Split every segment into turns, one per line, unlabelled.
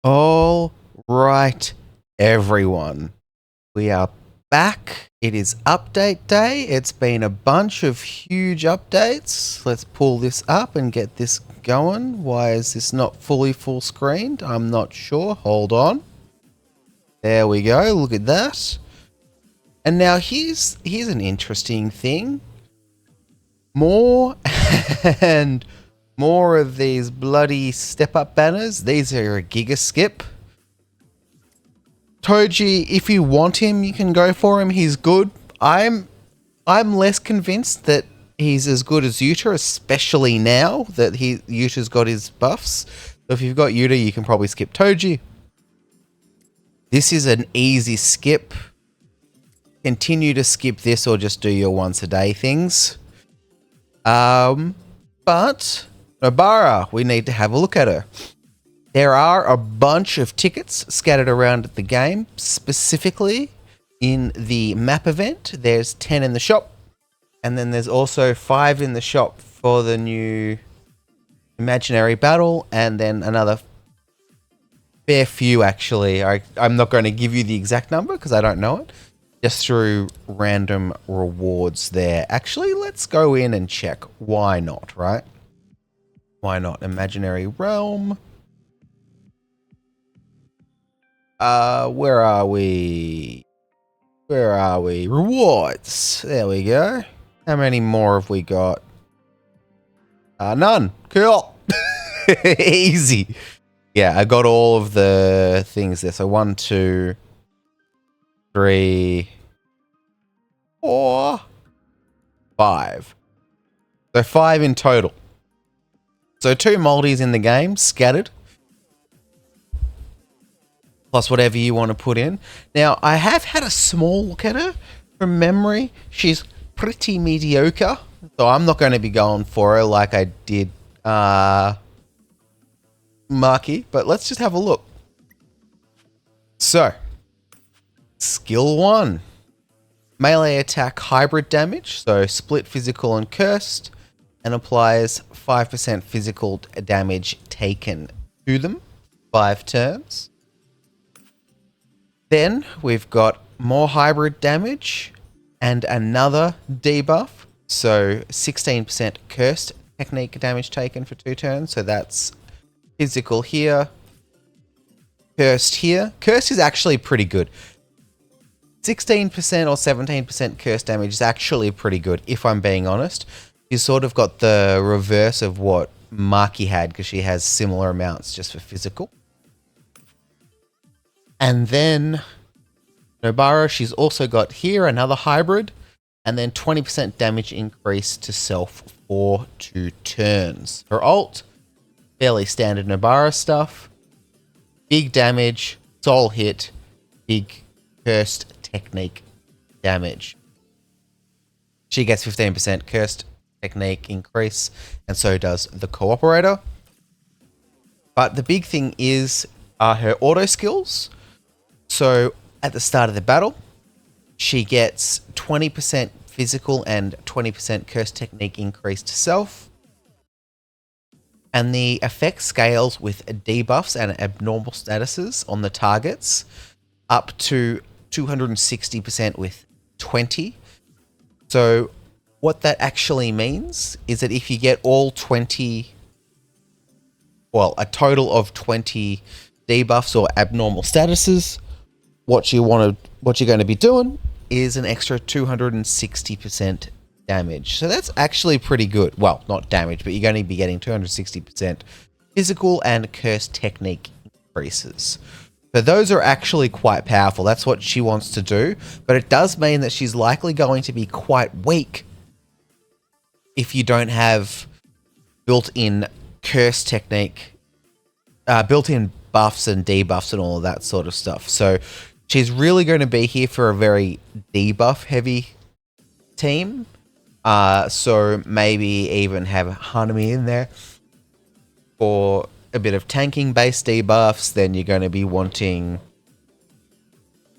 All right, everyone. We are back. It is update day. It's been a bunch of huge updates. Let's pull this up and get this going. Why is this not fully full screened? I'm not sure. Hold on. There we go. Look at that. And now here's an interesting thing. More and more of these bloody step-up banners. These are a giga skip. Toji, if you want him, you can go for him. He's good. I'm less convinced that he's as good as Yuta, especially now that Yuta's got his buffs. So if you've got Yuta, you can probably skip Toji. This is an easy skip. Continue to skip this or just do your once a day things. But Nobara, we need to have a look at her. There are a bunch of tickets scattered around the game, specifically in the map event. There's 10 in the shop, and then there's also 5 in the shop for the new imaginary battle, and then another fair few, actually. I'm not going to give you the exact number because I don't know it, just through random rewards there. Actually, let's go in and check. Why not, right? Why not? Imaginary realm. Where are we? Where are we? Rewards. There we go. How many more have we got? None. Cool. Easy. Yeah, I got all of the things there. So 1, 2, 3, 4, 5. So 5 in total. So 2 multis in the game, scattered. Plus whatever you want to put in. Now, I have had a small look at her from memory. She's pretty mediocre. So I'm not going to be going for her like I did Maki. But let's just have a look. So, skill 1. Melee attack hybrid damage. So split physical and cursed. And applies 5% physical damage taken to them. 5 turns. Then we've got more hybrid damage and another debuff. So 16% cursed technique damage taken for 2 turns. So that's physical here, cursed here. Cursed is actually pretty good. 16% or 17% cursed damage is actually pretty good, if I'm being honest. You sort of got the reverse of what Maki had because she has similar amounts just for physical. And then Nobara, she's also got here another hybrid and then 20% damage increase to self for 2 turns. Her ult, fairly standard Nobara stuff. Big damage, soul hit, big cursed technique damage. She gets 15% cursed technique increase, and so does the cooperator. But the big thing is her auto skills. So at the start of the battle, she gets 20% physical and 20% curse technique increase to self. And the effect scales with debuffs and abnormal statuses on the targets up to 260% with 20. So what that actually means is that if you get all 20, well, a total of 20 debuffs or abnormal statuses, what you're going to be doing is an extra 260% damage. So that's actually pretty good. Well, not damage, but you're going to be getting 260% physical and curse technique increases. So those are actually quite powerful. That's what she wants to do. But it does mean that she's likely going to be quite weak if you don't have built-in curse technique, built-in buffs and debuffs and all of that sort of stuff. So she's really going to be here for a very debuff-heavy team. So maybe even have Hanami in there for a bit of tanking-based debuffs. Then you're going to be wanting,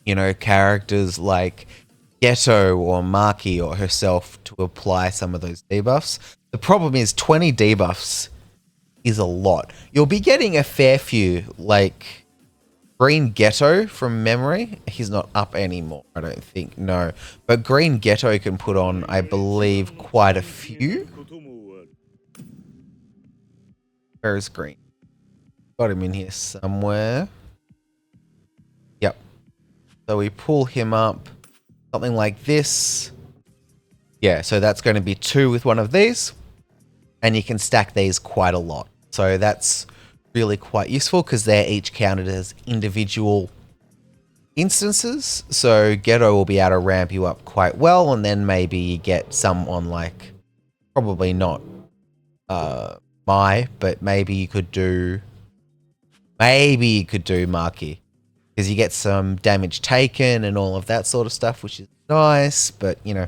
you know, characters like Geto or Maki or herself to apply some of those debuffs. The problem is 20 debuffs is a lot. You'll be getting a fair few, like Green Ghetto from memory. He's not up anymore, I don't think. No. But Green Ghetto can put on, I believe, quite a few. Where is Green? Got him in here somewhere. Yep. So we pull him up. Something like this. Yeah, so that's going to be 2 with one of these. And you can stack these quite a lot. So that's really quite useful because they're each counted as individual instances. So Ghetto will be able to ramp you up quite well, and then maybe you get some on like, probably not but maybe you could do Maki, because you get some damage taken and all of that sort of stuff, which is nice, but you know,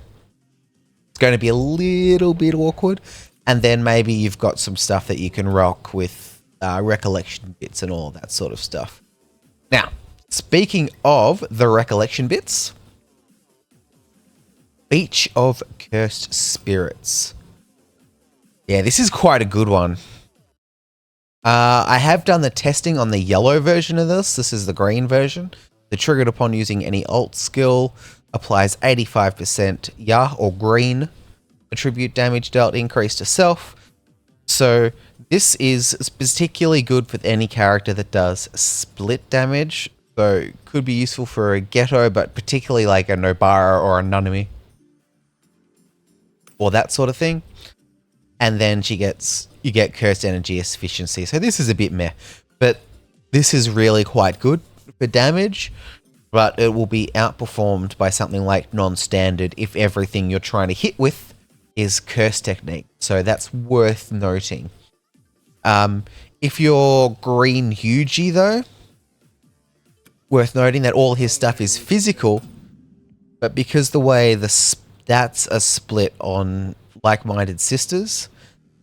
it's going to be a little bit awkward. And then maybe you've got some stuff that you can rock with recollection bits and all that sort of stuff. Now, speaking of the recollection bits, Beach of Cursed Spirits. Yeah, this is quite a good one. I have done the testing on the yellow version of this. This is the green version. The triggered upon using any alt skill applies 85% Ya or green attribute damage dealt increase to self. So this is particularly good with any character that does split damage. So could be useful for a Ghetto, but particularly like a Nobara or a Nanami or that sort of thing. And then you get cursed energy efficiency. So this is a bit meh, but this is really quite good for damage, but it will be outperformed by something like non-standard if everything you're trying to hit with is curse technique. So that's worth noting. If you're green Yuji though, worth noting that all his stuff is physical, but because the way the stats are split on like-minded sisters,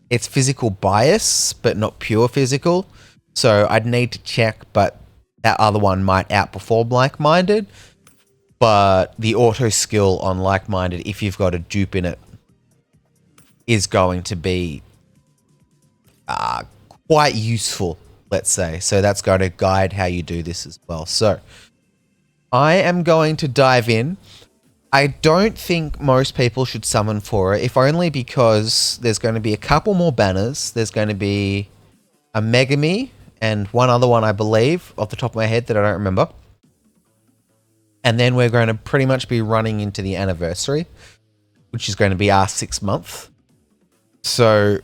it's physical bias, but not pure physical. So I'd need to check, but that other one might outperform like-minded. But the auto skill on like-minded, if you've got a dupe in it, is going to be quite useful, let's say. So that's going to guide how you do this as well. So I am going to dive in. I don't think most people should summon for it, if only because there's going to be a couple more banners. There's going to be a Megami and one other one, I believe, off the top of my head that I don't remember. And then we're going to pretty much be running into the anniversary, which is going to be our 6th month. So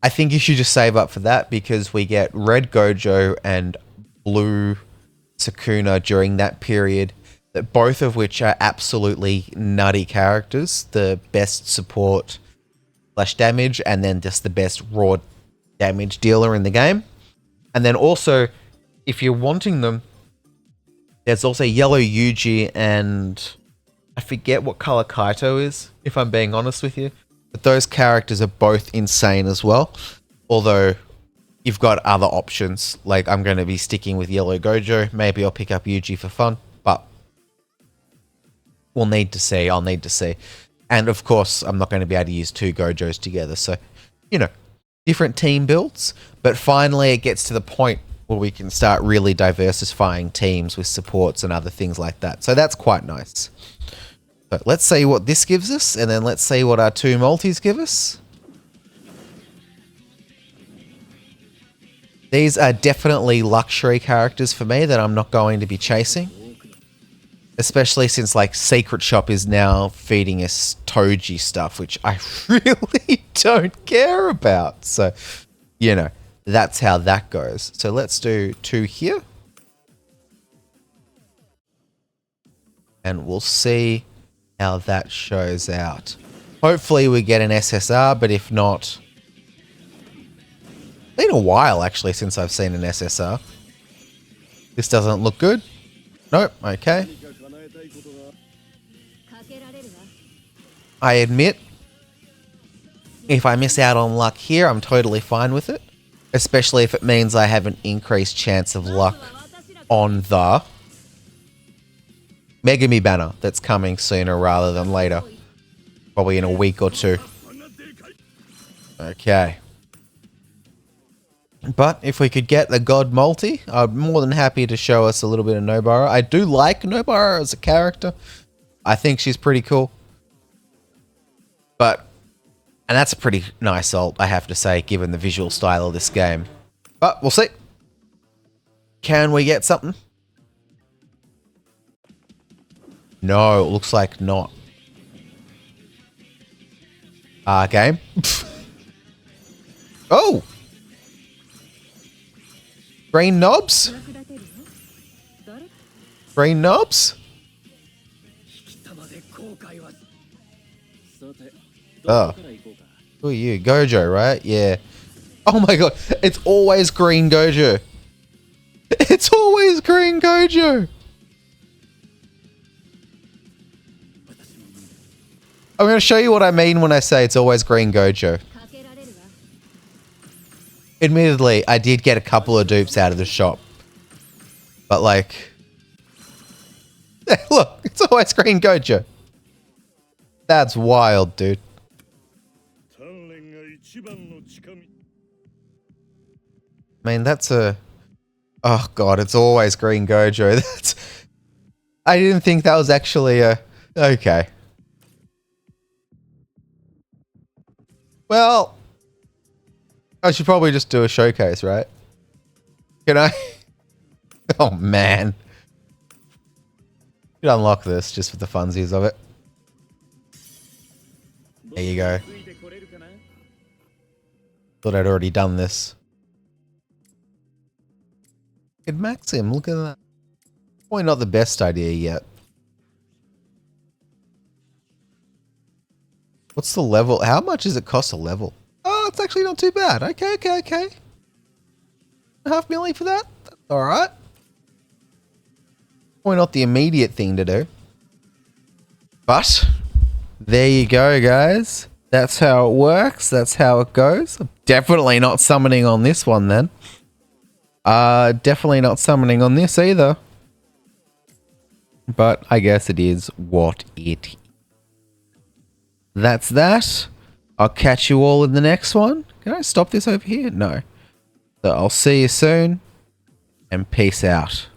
I think you should just save up for that, because we get Red Gojo and Blue Sukuna during that period, that both of which are absolutely nutty characters. The best support / damage, and then just the best raw damage dealer in the game. And then also, if you're wanting them, there's also Yellow Yuji, and I forget what color Kaito is, if I'm being honest with you. But those characters are both insane as well. Although, you've got other options. Like, I'm going to be sticking with Yellow Gojo. Maybe I'll pick up Yuji for fun. But we'll need to see. I'll need to see. And of course, I'm not going to be able to use 2 Gojos together. So, you know, different team builds. But finally, it gets to the point where we can start really diversifying teams with supports and other things like that. So that's quite nice. So let's see what this gives us, and then let's see what our 2 multis give us. These are definitely luxury characters for me that I'm not going to be chasing. Especially since, like, Secret Shop is now feeding us Toji stuff, which I really don't care about. So, you know, that's how that goes. So let's do 2 here. And we'll see how that shows out. Hopefully we get an SSR, but if not... It's been a while, actually, since I've seen an SSR. This doesn't look good. Nope, okay. I admit, if I miss out on luck here, I'm totally fine with it. Especially if it means I have an increased chance of luck on the Megami banner that's coming sooner rather than later. Probably in a week or 2. Okay. But if we could get the God Multi, I'm more than happy to show us a little bit of Nobara. I do like Nobara as a character. I think she's pretty cool. And that's a pretty nice ult, I have to say, given the visual style of this game. But we'll see. Can we get something? No, it looks like not. Game. Oh! Green knobs? Green knobs? Oh. Who are you? Gojo, right? Yeah. Oh my god. It's always green Gojo. It's always green Gojo. I'm going to show you what I mean when I say it's always green Gojo. Admittedly, I did get a couple of dupes out of the shop. But like... Look, it's always green Gojo. That's wild, dude. I mean, that's a... Oh god, it's always green Gojo. That's... I didn't think that was actually a... Okay. Well... I should probably just do a showcase, right? Can I? Oh, man. Should unlock this just for the funsies of it. There you go. Thought I'd already done this. Could max him, look at that. Probably not the best idea yet. What's the level? How much does it cost a level? Oh, it's actually not too bad. Okay. $500,000 for that? That's alright. Probably not the immediate thing to do. But, there you go, guys. That's how it works. That's how it goes. I'm definitely not summoning on this one, then. Definitely not summoning on this either. But I guess it is what it is. That's that. I'll catch you all in the next one. Can I stop this over here? No. So I'll see you soon. And peace out.